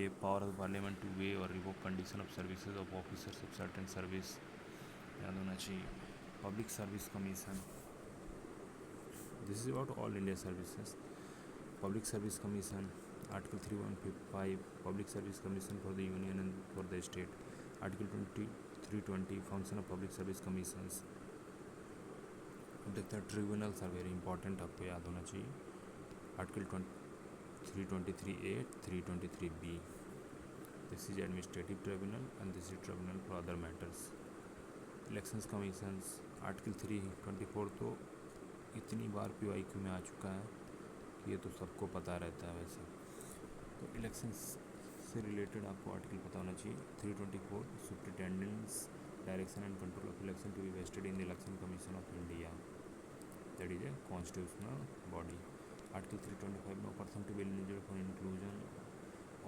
A power of parliament to vary और revoke condition of services of officers of certain service, याद होना चाहिए। Public service commission, this is about all India services. Public Service Commission, Article 315 Public Service Commission for the Union and for the State. Article 320 Function of Public Service Commissions. अब देखते हैं ट्रिब्यूनल्स आर वेरी इंपॉर्टेंट, आपको याद होना चाहिए। Article 323A 323B, this is administrative tribunal and this is tribunal for other matters. Elections commissions, article 324 तो इतनी बार PYQ में आ चुका है कि ये तो सबको पता रहता है वैसे। तो इलेक्शंस से रिलेटेड आपको आर्टिकल पता होना चाहिए। 324 superintendence direction and control of election to be vested in the election commission of India, that is a constitutional body. Article 325 no person to be eligible for inclusion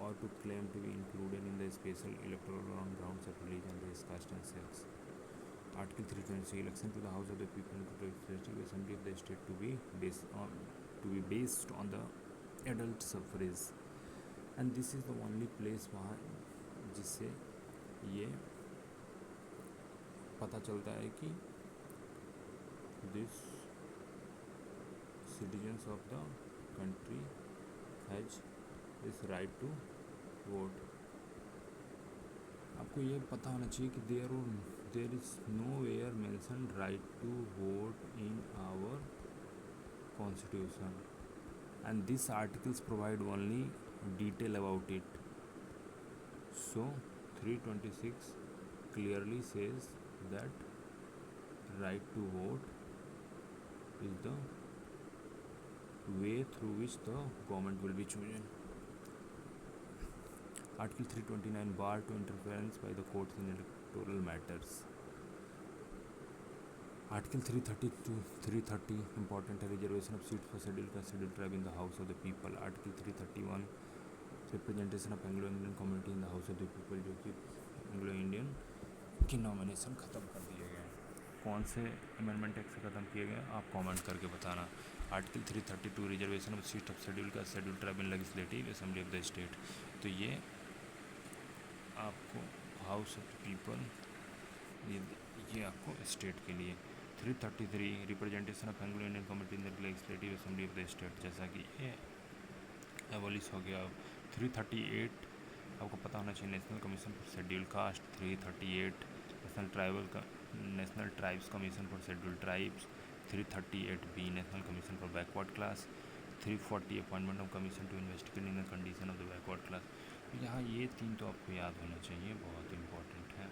और to claim to be included in the special electoral on grounds of religion, race, caste and sex. Article 326 election to the House of the People and to the Legislative Assembly of the state to be based on the adult suffrage, and this is the only place वहाँ जिससे ये पता चलता है कि this citizens of the country has this right to vote। आपको ये पता होना चाहिए कि there is nowhere mentioned right to vote in our constitution, and these articles provide only detail about it. So 326 clearly says that right to vote is the way through which the government will be chosen. Article 329 bar to interference by the courts in electoral matters. Article 330 important reservation of seats for scheduled caste scheduled tribe in the House of the People. Article 331 representation of Anglo Indian community in the house of the people, जो कि एंग्लो इंडियन की नॉमिनेशन ख़त्म कर दिए गए हैं। कौन से अमेंडमेंट एक्ट से ख़त्म किए गए आप कमेंट करके बताना। Article 332 reservation of seat of schedule का schedule tribe in legislative assembly of the state, तो ये आपको हाउस ऑफ द पीपल, ये आपको स्टेट के लिए। 333 representation of Anglo Indian community in the legislative assembly of the state, जैसा कि ये एबॉलिश हो गया। 338 आपको पता होना चाहिए, national commission for schedule caste. 338 national tribes commission for schedule tribes. 338B national commission for backward class. 340 appointment of commission to investigate in the condition of the backward class. यहाँ ये 3 तो आपको याद होना चाहिए, बहुत इंपॉर्टेंट है।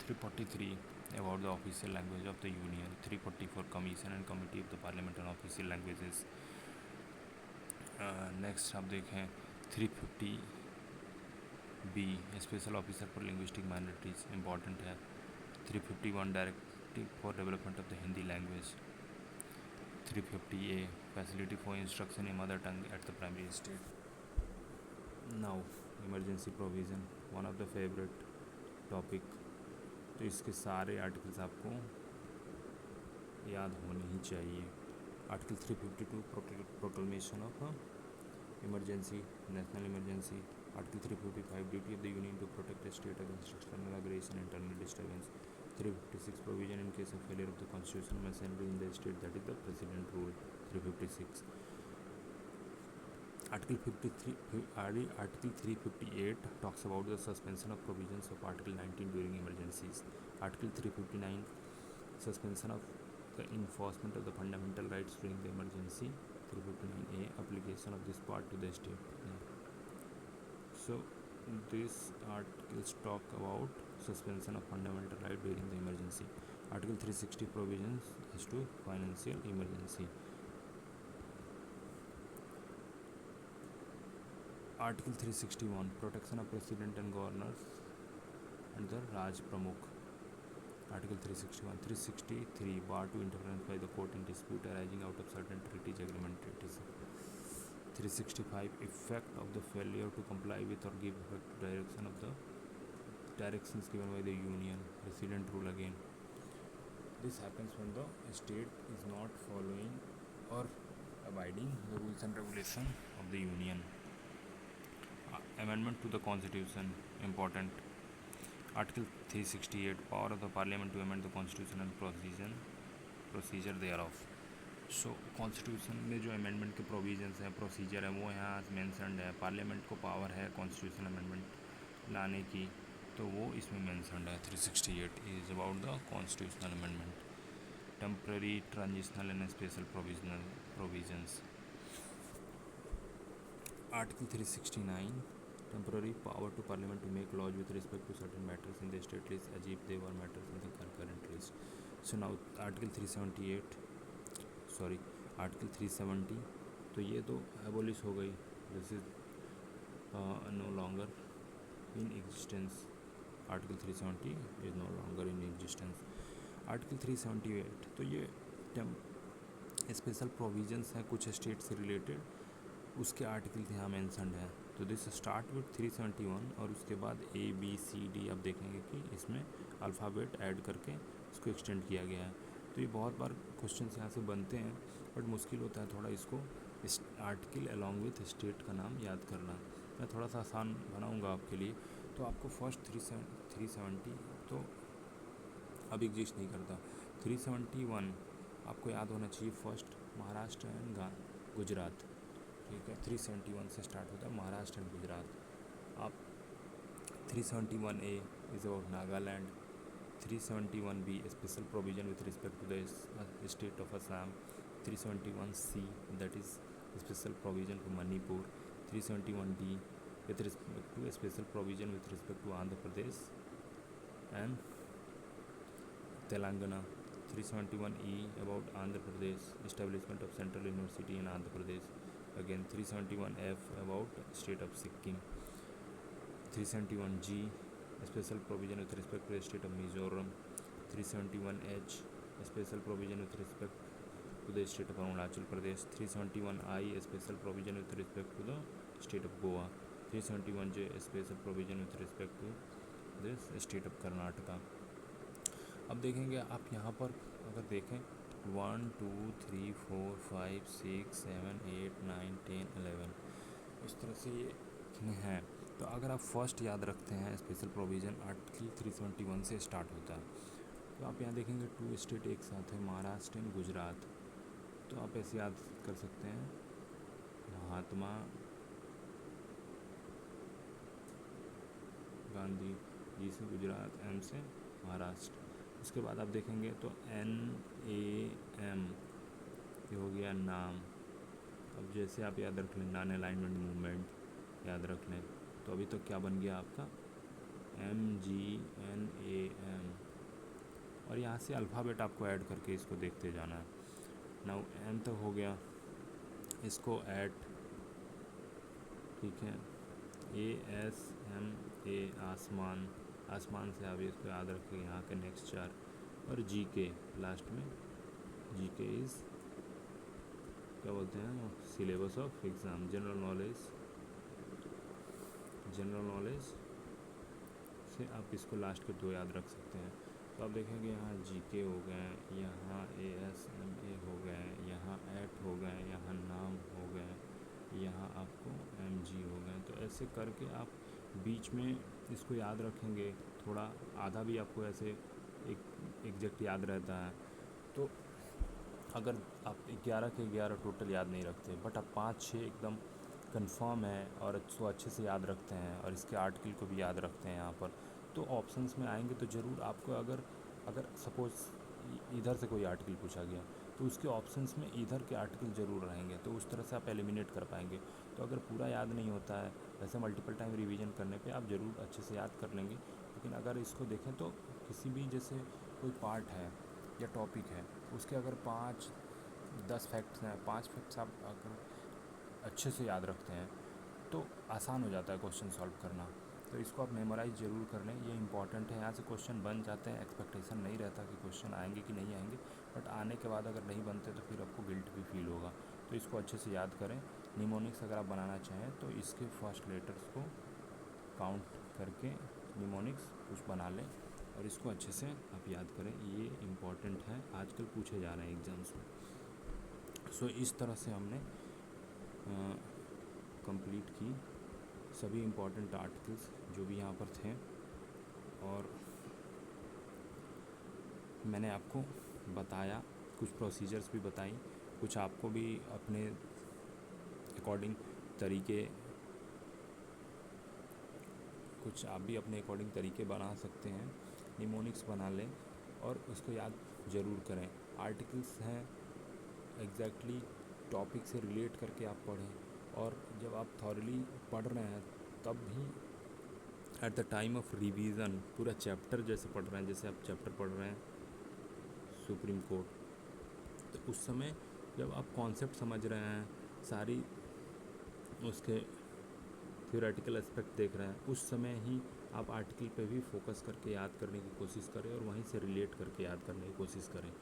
343 about the official language of the union. 344 commission and committee of the parliament on official languages. Next आप देखें 350B special officer for linguistic minorities, important है। 351 directive for development of the Hindi language. 350A facility for instruction in mother tongue at the primary state. Now emergency provision, one of the favourite topic, तो इसके सारे आर्टिकल्स आपको याद होने ही चाहिए। Article 352 proclamation of emergency, national emergency. Article 355 duty of the union to protect the state against external aggression, internal disturbance. 356 provision in case of failure of the constitutional machinery in the state, that is the president rule. 356 article 358 talks about the suspension of provisions of Article 19 during emergencies. Article 359 suspension of the enforcement of the fundamental rights during the emergency. 359A application of this part to the state. So these articles talk about suspension of fundamental right during the emergency. Article 360 provisions as to financial emergency. Article 361 protection of president and governors and the Raj Pramukh. Article 361 363 bar to interference by the court in dispute arising out of certain treaties agreement treaties. 365 effect of the failure to comply with or give effect to direction of the directions given by the union, resident rule again. This happens when the state is not following or abiding the rules and regulation of the union. Amendment to the constitution, important. Article 368 power of the parliament to amend the constitution and procedure thereof. So constitution में जो अमेंडमेंट के प्रोविजंस हैं, प्रोसीजर है, वो यहाँ मेंशनड है। पार्लियामेंट को पावर है कॉन्स्टिट्यूशन अमेंडमेंट लाने की, तो वो इसमें मेंशनड है। 368 is about the constitutional amendment, temporary, transitional and special provisions. Article 369 temporary power to parliament to make laws with respect to certain matters in the state list as if they were matters in the concurrent list. So now article 370, तो ये तो एबोलिश हो गई, this is no longer in existence. Article 370 is no longer in existence. Article 378, तो ये स्पेशल प्रोविजंस हैं कुछ स्टेट से रिलेटेड, उसके आर्टिकल्स यहाँ मेंशनड हैं। तो दिस स्टार्ट विथ 371 और उसके बाद ABCD आप देखेंगे कि इसमें अल्फ़ाबेट ऐड करके इसको एक्सटेंड किया गया है। तो ये बहुत बार क्वेश्चन यहाँ से बनते हैं, बट मुश्किल होता है थोड़ा इसको आर्टिकल अलॉन्ग विथ स्टेट का नाम याद करना। मैं थोड़ा सा आसान बनाऊँगा आपके लिए। तो आपको फर्स्ट 370 तो अब एग्जिस्ट नहीं करता। 371 आपको याद होना चाहिए, फर्स्ट महाराष्ट्र एंड गुजरात, ठीक है। 371 से स्टार्ट होता है महाराष्ट्र एंड गुजरात। आप 371A is about Nagaland. 371B special provision with respect to the state of Assam. 371C that is special provision for Manipur. 371D with respect to special provision with respect to Andhra Pradesh and Telangana. 371E about Andhra Pradesh, establishment of Central University in Andhra Pradesh. Again 371F about state of Sikkim. 371G special provision with respect to the state of Mizoram. 371H special provision with respect to the state of Arunachal Pradesh. 371I special provision with respect to the state of Goa. 371J special provision with respect to this state of Karnataka. अब देखेंगे आप यहाँ पर अगर देखें 1 2 3 4 5 6 7 8 9 10 11 इस तरह से ये हैं। तो अगर आप फर्स्ट याद रखते हैं स्पेशल प्रोविज़न आर्टिकल 371 से स्टार्ट होता है। तो आप यहाँ देखेंगे 2 स्टेट एक साथ है, महाराष्ट्र एंड गुजरात। तो आप ऐसे याद कर सकते हैं महात्मा गांधी जी से गुजरात, एम से महाराष्ट्र। उसके बाद आप देखेंगे तो NAM ये हो गया नाम। अब जैसे आप याद रख लें नॉन अलाइनमेंट मूवमेंट याद रख लें, तो अभी तो क्या बन गया आपका MGNAM। और यहाँ से अल्फ़ाबेट आपको ऐड करके इसको देखते जाना है। नाउ M तो हो गया, इसको ऐड, ठीक है, ASMA आसमान, आसमान से आप इसको याद रखें यहाँ के नेक्स्ट 4। और GK लास्ट में, GK इज़ क्या बोलते हैं syllabus of exam, general knowledge से आप इसको लास्ट के 2 याद रख सकते हैं। तो आप देखेंगे यहाँ GK हो गए, यहाँ ASMA हो गए, यहाँ ऐट हो गए, यहाँ नाम हो गए, यहाँ आपको MG हो गए। तो ऐसे करके आप बीच में इसको याद रखेंगे, थोड़ा आधा भी आपको ऐसे एक एग्जैक्ट याद रहता है। तो अगर आप 11 के 11 टोटल याद नहीं रखते, बट आप 5-6 एकदम कंफर्म है और उसको अच्छे से याद रखते हैं और इसके आर्टिकल को भी याद रखते हैं यहाँ पर, तो ऑप्शंस में आएंगे तो ज़रूर आपको अगर सपोज़ इधर से कोई आर्टिकल पूछा गया तो उसके ऑप्शंस में इधर के आर्टिकल ज़रूर रहेंगे, तो उस तरह से आप एलिमिनेट कर पाएंगे। तो अगर पूरा याद नहीं होता है, वैसे मल्टीपल टाइम रिवीजन करने पे आप ज़रूर अच्छे से याद कर लेंगे। लेकिन अगर इसको देखें तो किसी भी जैसे कोई पार्ट है या टॉपिक है, उसके अगर 5-10 फैक्ट्स हैं, 5 फैक्ट्स आप अगर अच्छे से याद रखते हैं तो आसान हो जाता है क्वेश्चन सॉल्व करना। तो इसको आप मेमोराइज ज़रूर कर लें, ये इंपॉर्टेंट है। यहाँ से क्वेश्चन बन जाते हैं, एक्सपेक्टेशन नहीं रहता कि क्वेश्चन आएंगे कि नहीं आएंगे, बट आने के बाद अगर नहीं बनते तो फिर आपको गिल्ट भी फील होगा। तो इसको अच्छे से याद करें। निमोनिक्स अगर आप बनाना चाहें तो इसके फर्स्ट लेटर्स को काउंट करके निमोनिक्स कुछ बना लें और इसको अच्छे से आप याद करें, ये इम्पॉर्टेंट है, आजकल पूछे जा रहे हैं एग्ज़ाम्स में। सो इस तरह से हमने कंप्लीट की सभी इम्पॉर्टेंट आर्टिकल्स जो भी यहाँ पर थे, और मैंने आपको बताया, कुछ प्रोसीजर्स भी बताई, कुछ आपको भी अपने अकॉर्डिंग तरीके बना सकते हैं। निमोनिक्स बना लें और उसको याद ज़रूर करें। आर्टिकल्स हैं एग्जैक्टली टॉपिक से रिलेट करके आप पढ़ें, और जब आप थॉरली पढ़ रहे हैं तब भी at the time of revision पूरा चैप्टर जैसे पढ़ रहे हैं, जैसे आप चैप्टर पढ़ रहे हैं सुप्रीम कोर्ट, तो उस समय जब आप कॉन्सेप्ट समझ रहे हैं, सारी उसके थ्योरेटिकल एस्पेक्ट देख रहे हैं, उस समय ही आप आर्टिकल पे भी फोकस करके याद करने की कोशिश करें और वहीं से रिलेट करके याद करने की कोशिश करें।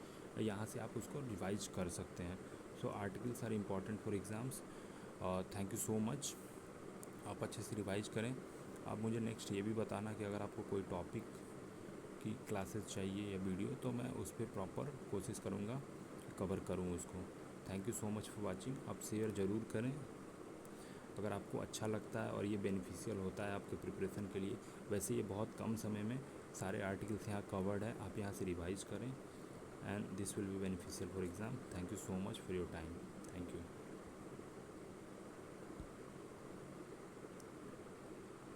यहाँ से आप उसको रिवाइज कर सकते हैं। So articles are important for exams. Thank you so much. आप अच्छे से रिवाइज करें। आप मुझे नेक्स्ट ये भी बताना कि अगर आपको कोई टॉपिक की क्लासेस चाहिए या वीडियो, तो मैं उस पर प्रॉपर कोशिश करूँगा कवर करूँ उसको। Thank you so much for watching. आप शेयर ज़रूर करें अगर आपको अच्छा लगता है और ये बेनिफिशियल होता है आपके प्रिपरेशन के लिए। वैसे ये बहुत कम समय में सारे आर्टिकल्स यहाँ कवर्ड है, आप यहाँ से रिवाइज करें and this will be beneficial for exam. Thank you so much for your time. Thank you.